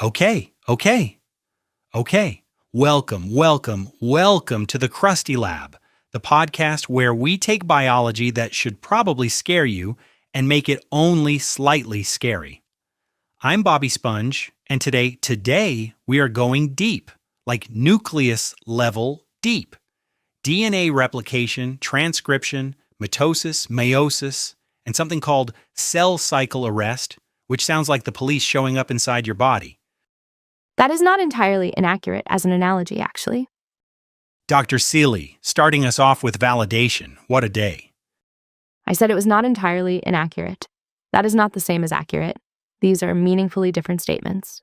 Okay. Welcome to the Krusty Lab, the podcast where we take biology that should probably scare you and make it only slightly scary. I'm Bobby Sponge, and today we are going deep, like nucleus level deep. DNA replication, transcription, mitosis, meiosis, and something called cell cycle arrest, which sounds like the police showing up inside your body. That is not entirely inaccurate as an analogy, actually. Dr. Seeley, starting us off with validation. What a day. I said it was not entirely inaccurate. That is not the same as accurate. These are meaningfully different statements.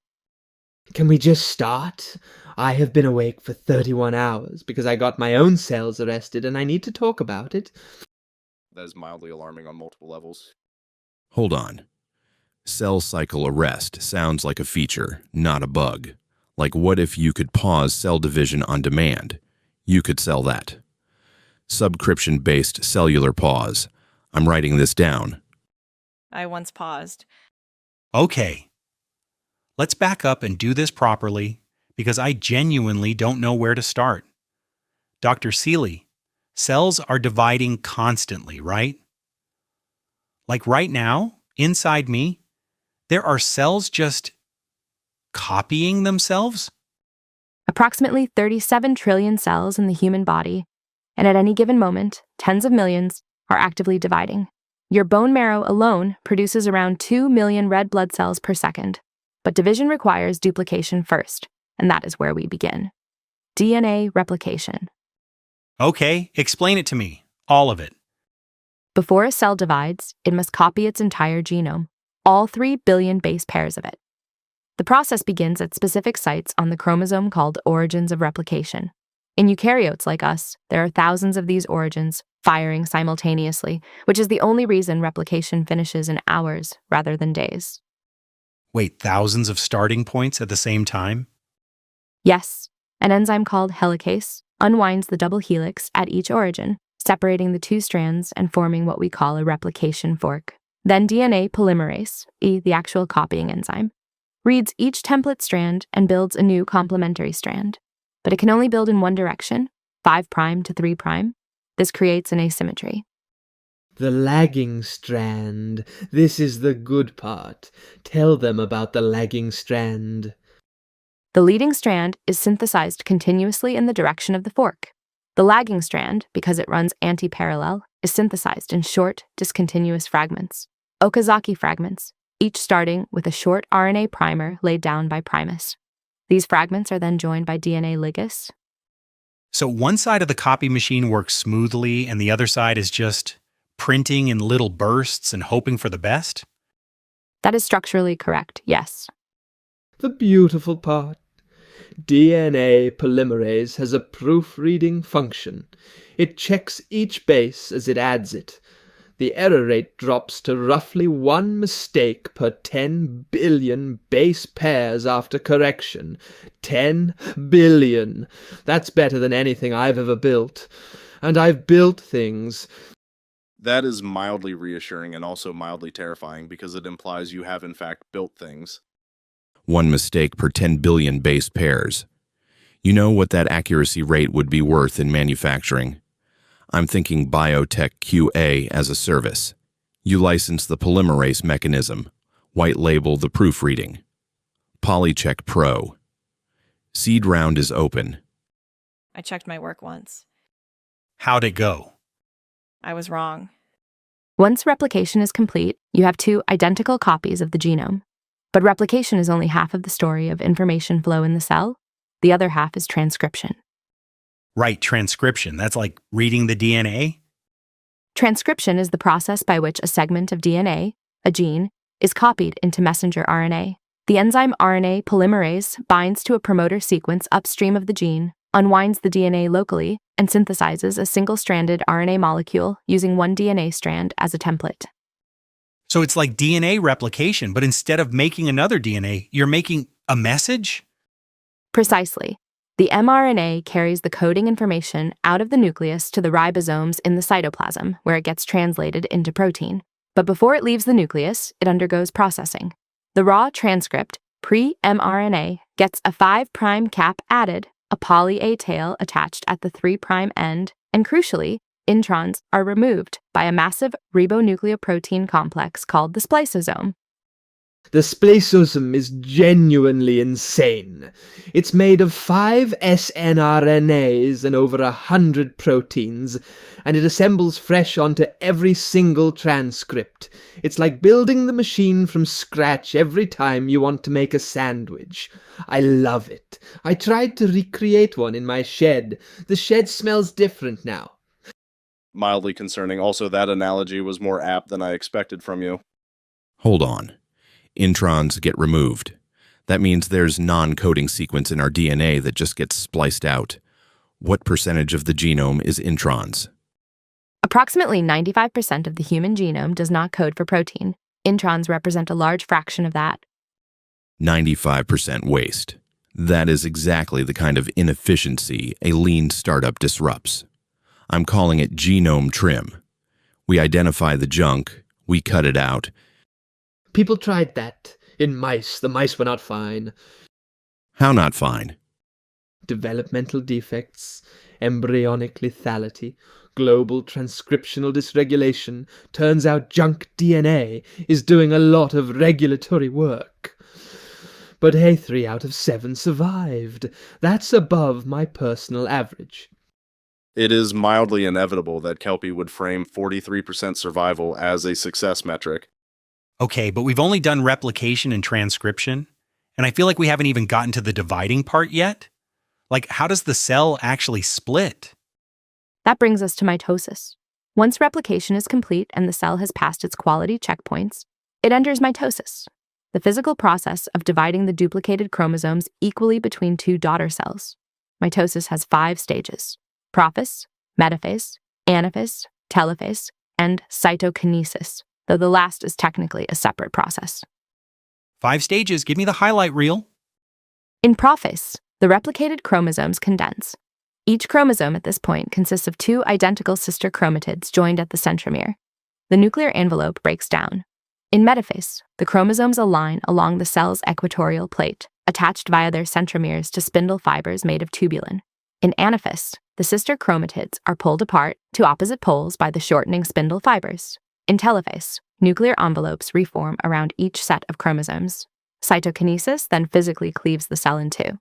Can we just start? I have been awake for 31 hours because I got my own cells arrested and I need to talk about it. That is mildly alarming on multiple levels. Hold on. Cell cycle arrest sounds like a feature, not a bug. Like, what if you could pause cell division on demand? You could sell that. Subscription-based cellular pause. I'm writing this down. I once paused. Okay. Let's back up and do this properly, because I genuinely don't know where to start. Dr. Seeley, cells are dividing constantly, right? Like right now, inside me, there are cells just copying themselves? Approximately 37 trillion cells in the human body, and at any given moment, tens of millions are actively dividing. Your bone marrow alone produces around 2 million red blood cells per second, but division requires duplication first, and that is where we begin. DNA replication. Okay, explain it to me, all of it. Before a cell divides, it must copy its entire genome, all 3 billion base pairs of it. The process begins at specific sites on the chromosome called origins of replication. In eukaryotes like us, there are thousands of these origins firing simultaneously, which is the only reason replication finishes in hours rather than days. Wait, thousands of starting points at the same time? Yes, an enzyme called helicase unwinds the double helix at each origin, separating the two strands and forming what we call a replication fork. Then DNA polymerase, the actual copying enzyme, reads each template strand and builds a new complementary strand. But it can only build in one direction, 5' to 3'. This creates an asymmetry. The lagging strand. This is the good part. Tell them about the lagging strand. The leading strand is synthesized continuously in the direction of the fork. The lagging strand, because it runs anti-parallel, is synthesized in short, discontinuous fragments, Okazaki fragments, each starting with a short RNA primer laid down by Primus. These fragments are then joined by DNA ligase. So one side of the copy machine works smoothly and the other side is just printing in little bursts and hoping for the best? That is structurally correct, yes. The beautiful part. DNA polymerase has a proofreading function. It checks each base as it adds it. The error rate drops to roughly 1 mistake per 10 billion base pairs after correction. 10 billion! That's better than anything I've ever built. And I've built things. That is mildly reassuring and also mildly terrifying because it implies you have in fact built things. 1 mistake per 10 billion base pairs. You know what that accuracy rate would be worth in manufacturing? I'm thinking biotech QA as a service. You license the polymerase mechanism, white label the proofreading. Polycheck Pro. Seed round is open. I checked my work once. How'd it go? I was wrong. Once replication is complete, you have 2 identical copies of the genome. But replication is only half of the story of information flow in the cell. The other half is transcription. Right, transcription. That's like reading the DNA? Transcription is the process by which a segment of DNA, a gene, is copied into messenger RNA. The enzyme RNA polymerase binds to a promoter sequence upstream of the gene, unwinds the DNA locally, and synthesizes a single-stranded RNA molecule using 1 DNA strand as a template. So it's like DNA replication, but instead of making another DNA, you're making a message? Precisely. The mRNA carries the coding information out of the nucleus to the ribosomes in the cytoplasm, where it gets translated into protein. But before it leaves the nucleus, it undergoes processing. The raw transcript pre-mRNA gets a 5' cap added, a poly-A tail attached at the 3' end, and crucially, introns are removed by a massive ribonucleoprotein complex called the spliceosome. The spliceosome is genuinely insane. It's made of 5 snRNAs and over 100 proteins, and it assembles fresh onto every single transcript. It's like building the machine from scratch every time you want to make a sandwich. I love it. I tried to recreate one in my shed. The shed smells different now. Mildly concerning. Also, that analogy was more apt than I expected from you. Hold on. Introns get removed. That means there's non-coding sequence in our DNA that just gets spliced out. What percentage of the genome is introns? Approximately 95% of the human genome does not code for protein. Introns represent a large fraction of that. 95% waste. That is exactly the kind of inefficiency a lean startup disrupts. I'm calling it genome trim. We identify the junk, we cut it out. People tried that. In mice, the mice were not fine. How not fine? Developmental defects, embryonic lethality, global transcriptional dysregulation. Turns out junk DNA is doing a lot of regulatory work. But hey, 3 out of 7 survived. That's above my personal average. It is mildly inevitable that Kelpie would frame 43% survival as a success metric. Okay, but we've only done replication and transcription, and I feel like we haven't even gotten to the dividing part yet. Like, how does the cell actually split? That brings us to mitosis. Once replication is complete and the cell has passed its quality checkpoints, it enters mitosis, the physical process of dividing the duplicated chromosomes equally between 2 daughter cells. Mitosis has 5 stages: prophase, metaphase, anaphase, telophase, and cytokinesis, though the last is technically a separate process. 5 stages, give me the highlight reel. In prophase, the replicated chromosomes condense. Each chromosome at this point consists of 2 identical sister chromatids joined at the centromere. The nuclear envelope breaks down. In metaphase, the chromosomes align along the cell's equatorial plate, attached via their centromeres to spindle fibers made of tubulin. In anaphase, the sister chromatids are pulled apart to opposite poles by the shortening spindle fibers. In telophase, nuclear envelopes reform around each set of chromosomes. Cytokinesis then physically cleaves the cell in 2.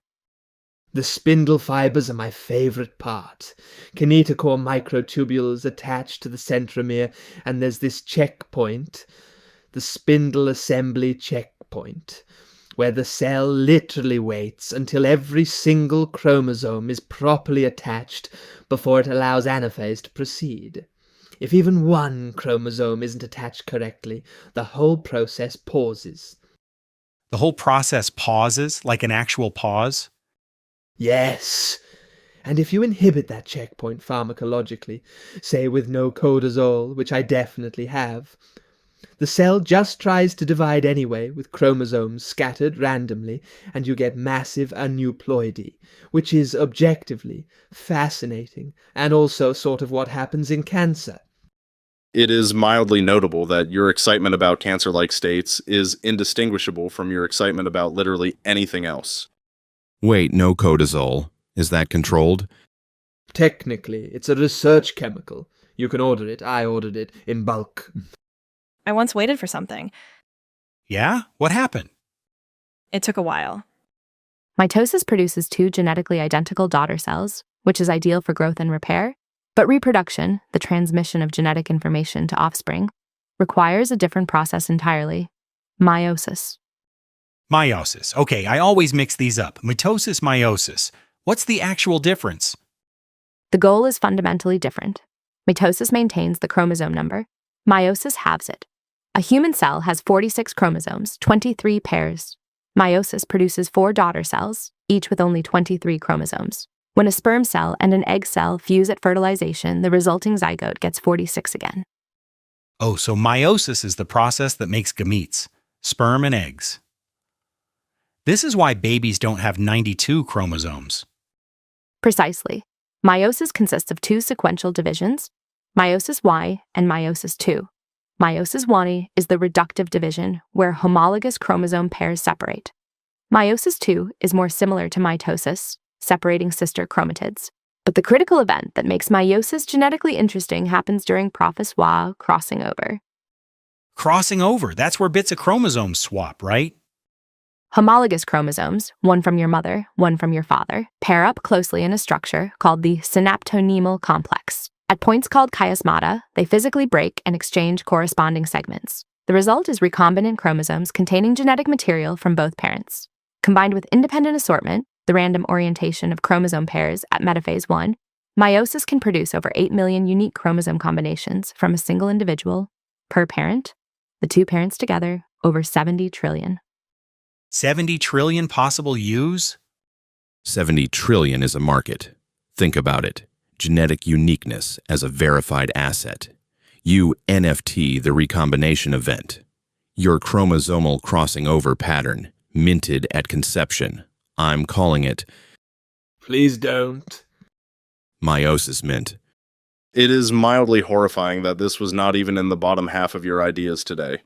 The spindle fibers are my favorite part. Kinetochore microtubules attached to the centromere, and there's this checkpoint, the spindle assembly checkpoint, where the cell literally waits until every single chromosome is properly attached before it allows anaphase to proceed. If even one chromosome isn't attached correctly, the whole process pauses. The whole process pauses, like an actual pause? Yes. And if you inhibit that checkpoint pharmacologically, say with no cortisol, which I definitely have, the cell just tries to divide anyway with chromosomes scattered randomly, and you get massive aneuploidy, which is objectively fascinating, and also sort of what happens in cancer. It is mildly notable that your excitement about cancer-like states is indistinguishable from your excitement about literally anything else. Wait, no cortisol. Is that controlled? Technically, it's a research chemical. You can order it. I ordered it in bulk. I once waited for something. Yeah? What happened? It took a while. Mitosis produces 2 genetically identical daughter cells, which is ideal for growth and repair, but reproduction, the transmission of genetic information to offspring, requires a different process entirely: meiosis. Meiosis. Okay, I always mix these up. Mitosis, meiosis. What's the actual difference? The goal is fundamentally different. Mitosis maintains the chromosome number. Meiosis halves it. A human cell has 46 chromosomes, 23 pairs. Meiosis produces 4 daughter cells, each with only 23 chromosomes. When a sperm cell and an egg cell fuse at fertilization, the resulting zygote gets 46 again. Oh, so meiosis is the process that makes gametes, sperm and eggs. This is why babies don't have 92 chromosomes. Precisely. Meiosis consists of 2 sequential divisions, meiosis Y and meiosis II. Meiosis I is the reductive division, where homologous chromosome pairs separate. Meiosis II is more similar to mitosis, separating sister chromatids. But the critical event that makes meiosis genetically interesting happens during Prophys-Wa crossing over. Crossing over, that's where bits of chromosomes swap, right? Homologous chromosomes, one from your mother, one from your father, pair up closely in a structure called the synaptonemal complex. At points called chiasmata, they physically break and exchange corresponding segments. The result is recombinant chromosomes containing genetic material from both parents. Combined with independent assortment, the random orientation of chromosome pairs at metaphase 1, meiosis can produce over 8 million unique chromosome combinations from a single individual per parent, the two parents together, over 70 trillion. 70 trillion possible U's? 70 trillion is a market. Think about it. Genetic uniqueness as a verified asset. You NFT the recombination event. Your chromosomal crossing over pattern, minted at conception. I'm calling it Please don't. meiosis mint. It is mildly horrifying that this was not even in the bottom half of your ideas today.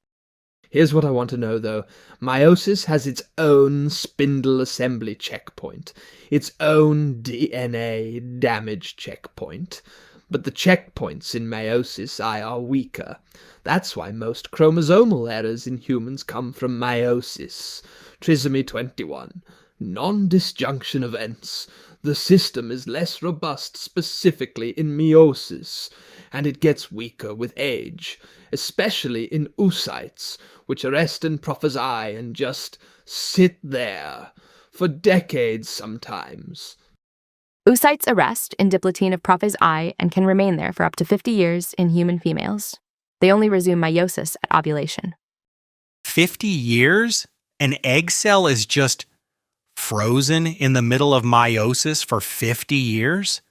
Here's what I want to know, though. Meiosis has its own spindle assembly checkpoint, its own DNA damage checkpoint. But the checkpoints in meiosis are weaker. That's why most chromosomal errors in humans come from meiosis. Trisomy 21. Non-disjunction events. The system is less robust specifically in meiosis, and it gets weaker with age, especially in oocytes, which arrest and prophesy and just sit there, for decades sometimes. Oocytes arrest in diplotin of Prophase I and can remain there for up to 50 years in human females. They only resume meiosis at ovulation. 50 years? An egg cell is just frozen in the middle of meiosis for 50 years?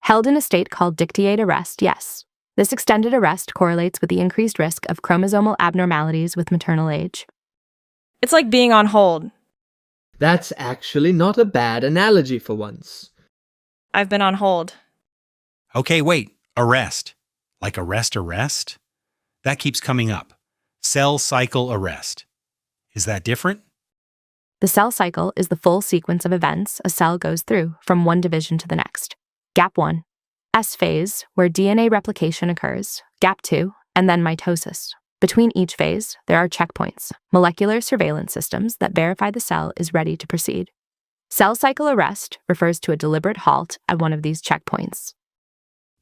Held in a state called dictyate arrest, yes. This extended arrest correlates with the increased risk of chromosomal abnormalities with maternal age. It's like being on hold. That's actually not a bad analogy for once. I've been on hold. Okay, wait. Arrest. Like arrest? That keeps coming up. Cell cycle arrest. Is that different? The cell cycle is the full sequence of events a cell goes through from one division to the next. Gap 1, S phase, where DNA replication occurs, Gap 2, and then mitosis. Between each phase, there are checkpoints, molecular surveillance systems that verify the cell is ready to proceed. Cell cycle arrest refers to a deliberate halt at one of these checkpoints.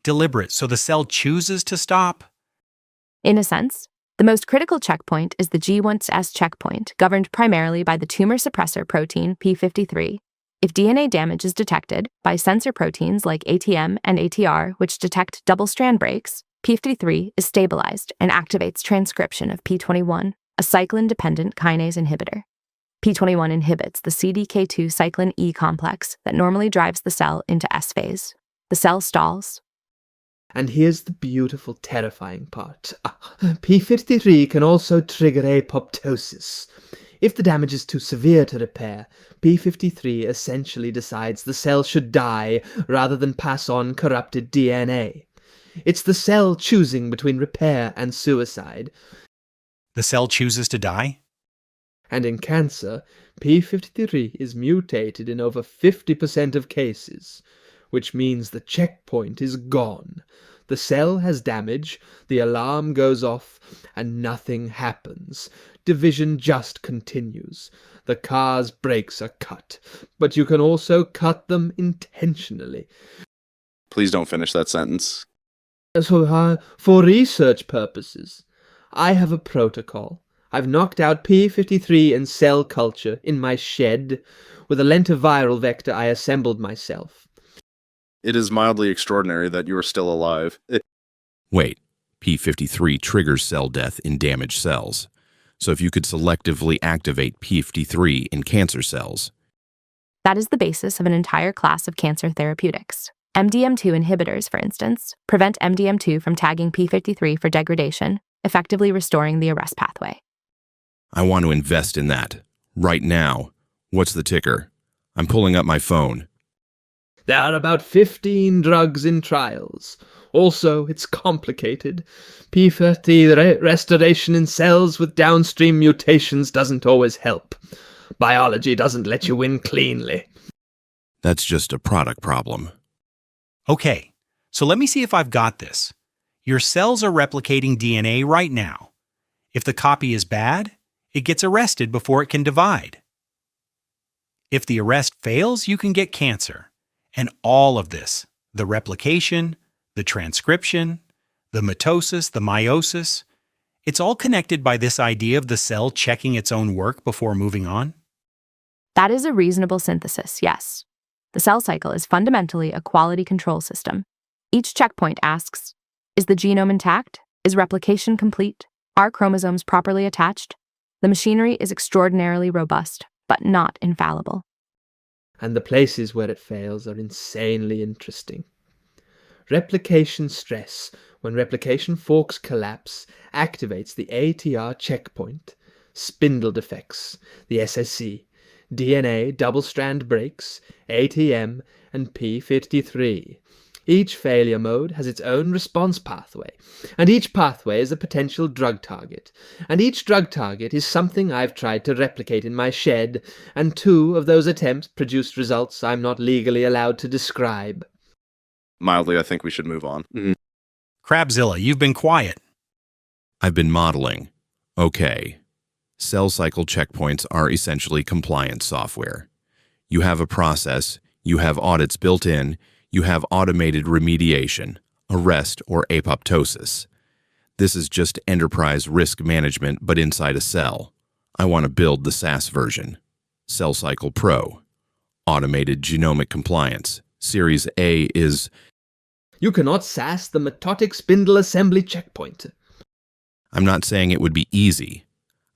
Deliberate, so the cell chooses to stop? In a sense, the most critical checkpoint is the G1S checkpoint, governed primarily by the tumor suppressor protein P53. If DNA damage is detected by sensor proteins like ATM and ATR, which detect double-strand breaks, P53 is stabilized and activates transcription of P21, a cyclin-dependent kinase inhibitor. P21 inhibits the CDK2 cyclin E complex that normally drives the cell into S phase. The cell stalls. And here's the beautiful, terrifying part. P53 can also trigger apoptosis. If the damage is too severe to repair, P53 essentially decides the cell should die rather than pass on corrupted DNA. It's the cell choosing between repair and suicide. The cell chooses to die? And in cancer, P53 is mutated in over 50% of cases, which means the checkpoint is gone. The cell has damage, the alarm goes off, and nothing happens. Division just continues. The car's brakes are cut, but you can also cut them intentionally. Please don't finish that sentence. So, for research purposes, I have a protocol. I've knocked out P53 in cell culture in my shed with a lentiviral vector I assembled myself. It is mildly extraordinary that you are still alive. Wait, P53 triggers cell death in damaged cells. So if you could selectively activate P53 in cancer cells. That is the basis of an entire class of cancer therapeutics. MDM2 inhibitors, for instance, prevent MDM2 from tagging P53 for degradation, effectively restoring the arrest pathway. I want to invest in that. Right now. What's the ticker? I'm pulling up my phone. There are about 15 drugs in trials. Also, it's complicated. P50 restoration in cells with downstream mutations doesn't always help. Biology doesn't let you win cleanly. That's just a product problem. Okay, so let me see if I've got this. Your cells are replicating DNA right now. If the copy is bad, it gets arrested before it can divide. If the arrest fails, you can get cancer. And all of this, the replication, the transcription, the mitosis, the meiosis, it's all connected by this idea of the cell checking its own work before moving on. That is a reasonable synthesis, yes. The cell cycle is fundamentally a quality control system. Each checkpoint asks, is the genome intact? Is replication complete? Are chromosomes properly attached? The machinery is extraordinarily robust, but not infallible. And the places where it fails are insanely interesting. Replication stress, when replication forks collapse, activates the ATR checkpoint. Spindle defects, the SSC, DNA double-strand breaks, ATM, and P53. Each failure mode has its own response pathway, and each pathway is a potential drug target, and each drug target is something I've tried to replicate in my shed, and 2 of those attempts produced results I'm not legally allowed to describe. Mildly, I think we should move on. Crabzilla, you've been quiet. I've been modeling. Okay. Cell cycle checkpoints are essentially compliance software. You have a process, you have audits built in, you have automated remediation, arrest, or apoptosis. This is just enterprise risk management, but inside a cell. I want to build the SaaS version. Cell Cycle Pro. Automated genomic compliance. Series A is... You cannot SaaS the mitotic spindle assembly checkpoint. I'm not saying it would be easy.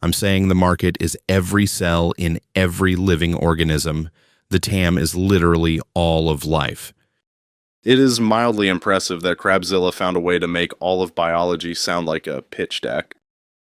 I'm saying the market is every cell in every living organism. The TAM is literally all of life. It is mildly impressive that Crabzilla found a way to make all of biology sound like a pitch deck.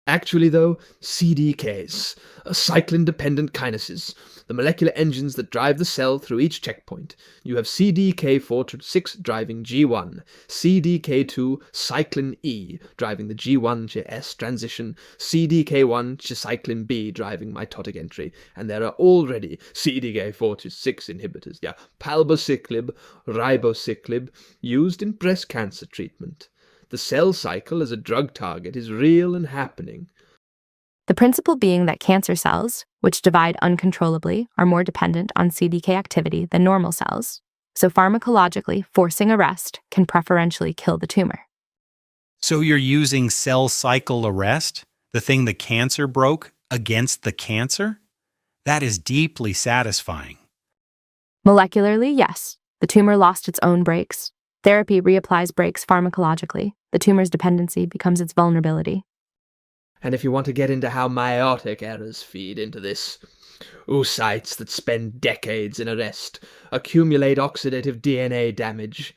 Actually, though, CDKs, cyclin-dependent kinases, the molecular engines that drive the cell through each checkpoint. You have CDK4 to 6 driving G1, CDK2 cyclin E driving the G1 to S transition, CDK1 to cyclin B driving mitotic entry, and there are already CDK4 to 6 inhibitors, palbociclib, ribociclib, used in breast cancer treatment. The cell cycle as a drug target is real and happening. The principle being that cancer cells, which divide uncontrollably, are more dependent on CDK activity than normal cells, so pharmacologically forcing arrest can preferentially kill the tumor. So you're using cell cycle arrest, the thing the cancer broke, against the cancer? That is deeply satisfying. Molecularly, yes. The tumor lost its own brakes. Therapy reapplies brakes pharmacologically. The tumor's dependency becomes its vulnerability. And if you want to get into how meiotic errors feed into this, oocytes that spend decades in arrest accumulate oxidative DNA damage.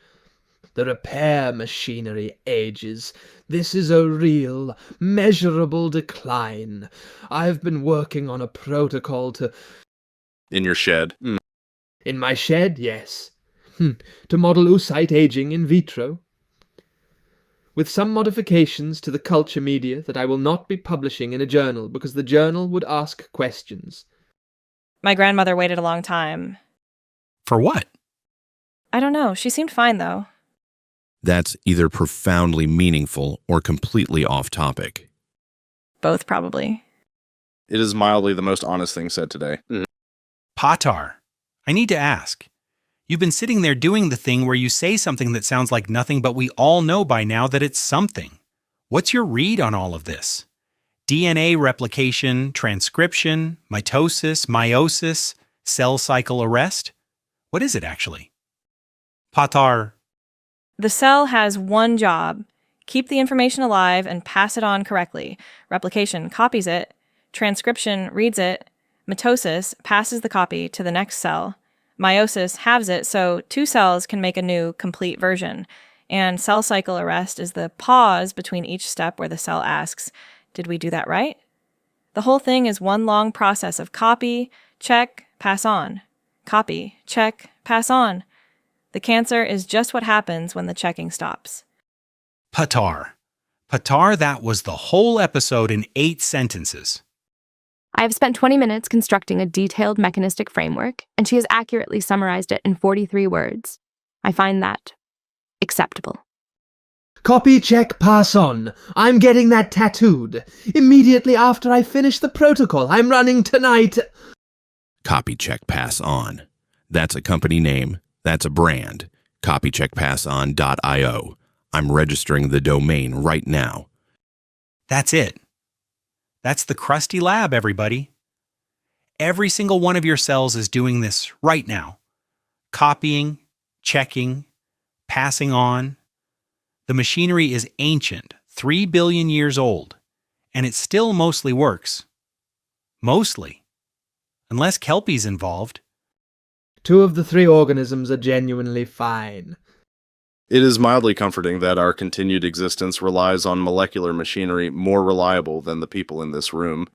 The repair machinery ages. This is a real, measurable decline. I've been working on a protocol to... In your shed. In my shed, yes. To model oocyte aging in vitro. With some modifications to the culture media that I will not be publishing in a journal because the journal would ask questions. My grandmother waited a long time. For what? I don't know. She seemed fine, though. That's either profoundly meaningful or completely off topic. Both, probably. It is mildly the most honest thing said today. Patar, I need to ask. You've been sitting there doing the thing where you say something that sounds like nothing, but we all know by now that it's something. What's your read on all of this? DNA replication, transcription, mitosis, meiosis, cell cycle arrest? What is it actually? Patar. The cell has one job: keep the information alive and pass it on correctly. Replication copies it. Transcription reads it. Mitosis passes the copy to the next cell. Meiosis halves it so 2 cells can make a new, complete version. And cell cycle arrest is the pause between each step where the cell asks, did we do that right? The whole thing is one long process of copy, check, pass on. Copy, check, pass on. The cancer is just what happens when the checking stops. Patar. Patar, that was the whole episode in 8 sentences. I have spent 20 minutes constructing a detailed mechanistic framework, and she has accurately summarized it in 43 words. I find that acceptable. Copy check, pass on. I'm getting that tattooed. Immediately after I finish the protocol I'm running tonight. Copy check pass on. That's a company name. That's a brand. Copycheckpasson.io. I'm registering the domain right now. That's it. That's the Krusty lab, everybody. Every single one of your cells is doing this right now. Copying, checking, passing on. The machinery is ancient, 3 billion years old, and it still mostly works. Mostly. Unless Kelpie's involved. 2 of the 3 organisms are genuinely fine. It is mildly comforting that our continued existence relies on molecular machinery more reliable than the people in this room.